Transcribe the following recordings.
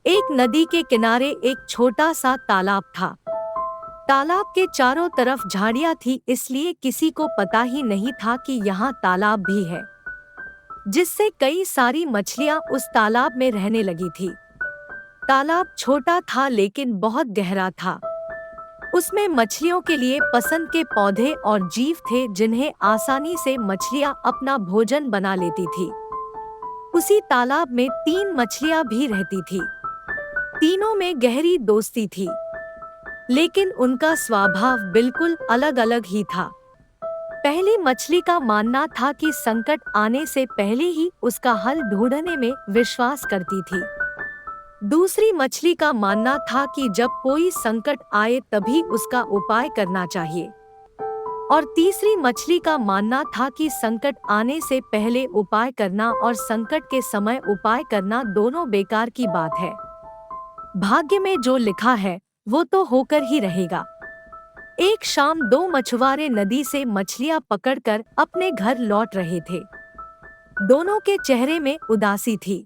एक नदी के किनारे एक छोटा सा तालाब था। तालाब के चारों तरफ झाड़ियां थी, इसलिए किसी को पता ही नहीं था कि यहाँ तालाब भी है, जिससे कई सारी मछलियाँ उस तालाब में रहने लगी थी। तालाब छोटा था लेकिन बहुत गहरा था। उसमें मछलियों के लिए पसंद के पौधे और जीव थे, जिन्हें आसानी से मछलियाँ अपना भोजन बना लेती थी। उसी तालाब में 3 मछलियाँ भी रहती थी। तीनों में गहरी दोस्ती थी, लेकिन उनका स्वभाव बिल्कुल अलग-अलग ही था। पहली मछली का मानना था कि संकट आने से पहले ही उसका हल ढूंढने में विश्वास करती थी। दूसरी मछली का मानना था कि जब कोई संकट आए तभी उसका उपाय करना चाहिए। और तीसरी मछली का मानना था कि संकट आने से पहले उपाय करना और संकट के समय उपाय करना दोनों बेकार की बात है। भाग्य में जो लिखा है वो तो होकर ही रहेगा। एक शाम 2 मछुआरे नदी से मछलियां पकड़कर अपने घर लौट रहे थे। दोनों के चेहरे में उदासी थी।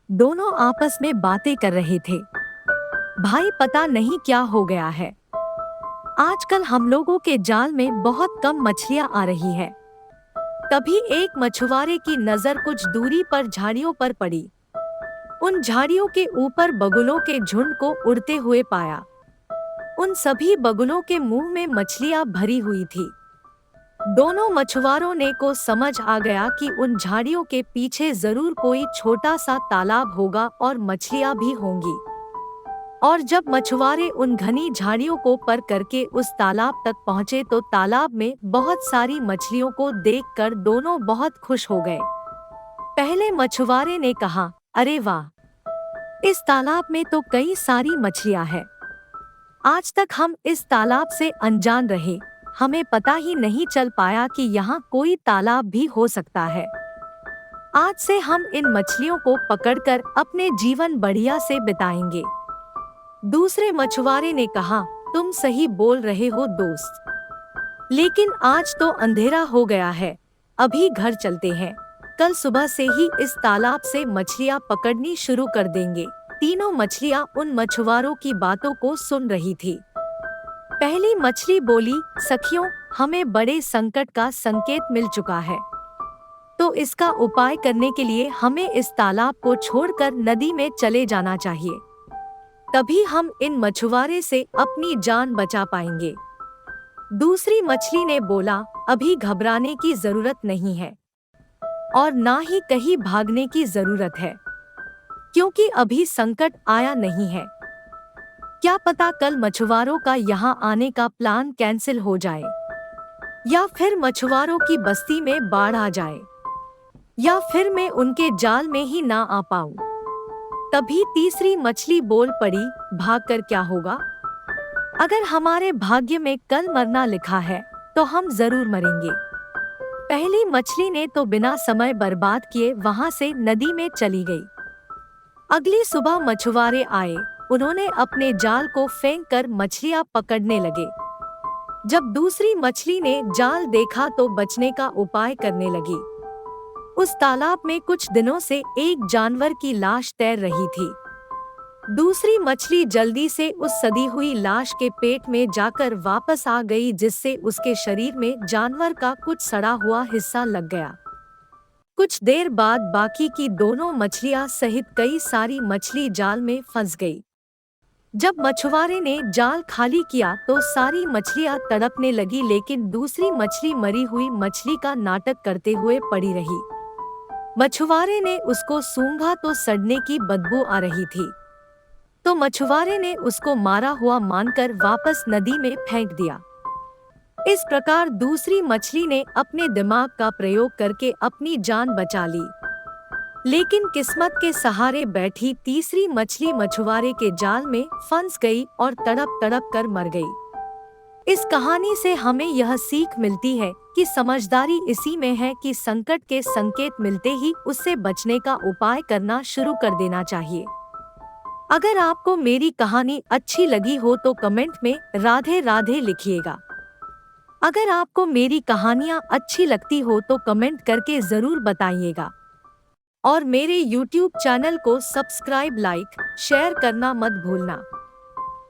दोनों आपस में बातें कर रहे थे। भाई, पता नहीं क्या हो गया है। आजकल हम लोगों के जाल में बहुत कम मछलियां आ रही है। तभी एक मछुआरे की नजर कुछ दूरी पर झाड़ियों पर पड़ी। उन झाड़ियों के ऊपर बगुलों के झुंड को उड़ते हुए पाया। उन सभी बगुलों के मुंह में मछलियां भरी हुई थी। दोनों मछुआरों ने को समझ आ गया कि उन झाड़ियों के पीछे जरूर कोई छोटा सा तालाब होगा और मछलियां भी होंगी। और जब मछुआरे उन घनी झाड़ियों को पार करके उस तालाब तक पहुंचे तो तालाब में बहुत सारी मछलियों को देखकर दोनों बहुत खुश हो गए। पहले मछुआरे ने कहा, अरे वाह, इस तालाब में तो कई सारी मछलियां हैं। आज तक हम इस तालाब से अनजान रहे, हमें पता ही नहीं चल पाया कि यहाँ कोई तालाब भी हो सकता है। आज से हम इन मछलियों को पकड़कर अपने जीवन बढ़िया से बिताएंगे। दूसरे मछुआरे ने कहा, तुम सही बोल रहे हो दोस्त, लेकिन आज तो अंधेरा हो गया है, अभी घर चलते हैं। कल सुबह से ही इस तालाब से मछलियाँ पकड़नी शुरू कर देंगे। तीनों मछलियाँ उन मछुआरों की बातों को सुन रही थी। पहली मछली बोली, सखियों, हमें बड़े संकट का संकेत मिल चुका है, तो इसका उपाय करने के लिए हमें इस तालाब को छोड़कर नदी में चले जाना चाहिए। तभी हम इन मछुआरे से अपनी जान बचा पाएंगे। दूसरी मछली ने बोला, अभी घबराने की जरूरत नहीं है और ना ही कहीं भागने की जरूरत है, क्योंकि अभी संकट आया नहीं है। क्या पता कल मछुआरों का यहाँ आने का प्लान कैंसिल हो जाए, या फिर मछुआरों की बस्ती में बाढ़ आ जाए, या फिर मैं उनके जाल में ही ना आ पाऊं। तभी तीसरी मछली बोल पड़ी, भागकर क्या होगा? अगर हमारे भाग्य में कल मरना लिखा है तो हम जरूर मरेंगे। पहली मछली ने तो बिना समय बर्बाद किए वहां से नदी में चली गई। अगली सुबह मछुआरे आए। उन्होंने अपने जाल को फेंक कर मछलियां पकड़ने लगे। जब दूसरी मछली ने जाल देखा तो बचने का उपाय करने लगी। उस तालाब में कुछ दिनों से एक जानवर की लाश तैर रही थी। दूसरी मछली जल्दी से उस सड़ी हुई लाश के पेट में जाकर वापस आ गई, जिससे उसके शरीर में जानवर का कुछ सड़ा हुआ हिस्सा लग गया। कुछ देर बाद बाकी की दोनों मछलियां सहित कई सारी मछली जाल में फंस गई। जब मछुआरे ने जाल खाली किया तो सारी मछलियां तड़पने लगी, लेकिन दूसरी मछली मरी हुई मछली का नाटक करते हुए पड़ी रही। मछुआरे ने उसको सूंघा तो सड़ने की बदबू आ रही थी, तो मछुआरे ने उसको मारा हुआ मानकर वापस नदी में फेंक दिया। इस प्रकार दूसरी मछली ने अपने दिमाग का प्रयोग करके अपनी जान बचा ली, लेकिन किस्मत के सहारे बैठी तीसरी मछली मछुआरे के जाल में फंस गई और तड़प तड़प कर मर गई। इस कहानी से हमें यह सीख मिलती है कि समझदारी इसी में है कि संकट के संकेत मिलते ही उससे बचने का उपाय करना शुरू कर देना चाहिए। अगर आपको मेरी कहानी अच्छी लगी हो तो कमेंट में राधे राधे लिखिएगा। अगर आपको मेरी कहानियाँ अच्छी लगती हो तो कमेंट करके जरूर बताइएगा। और मेरे YouTube चैनल को सब्सक्राइब, लाइक, शेयर करना मत भूलना।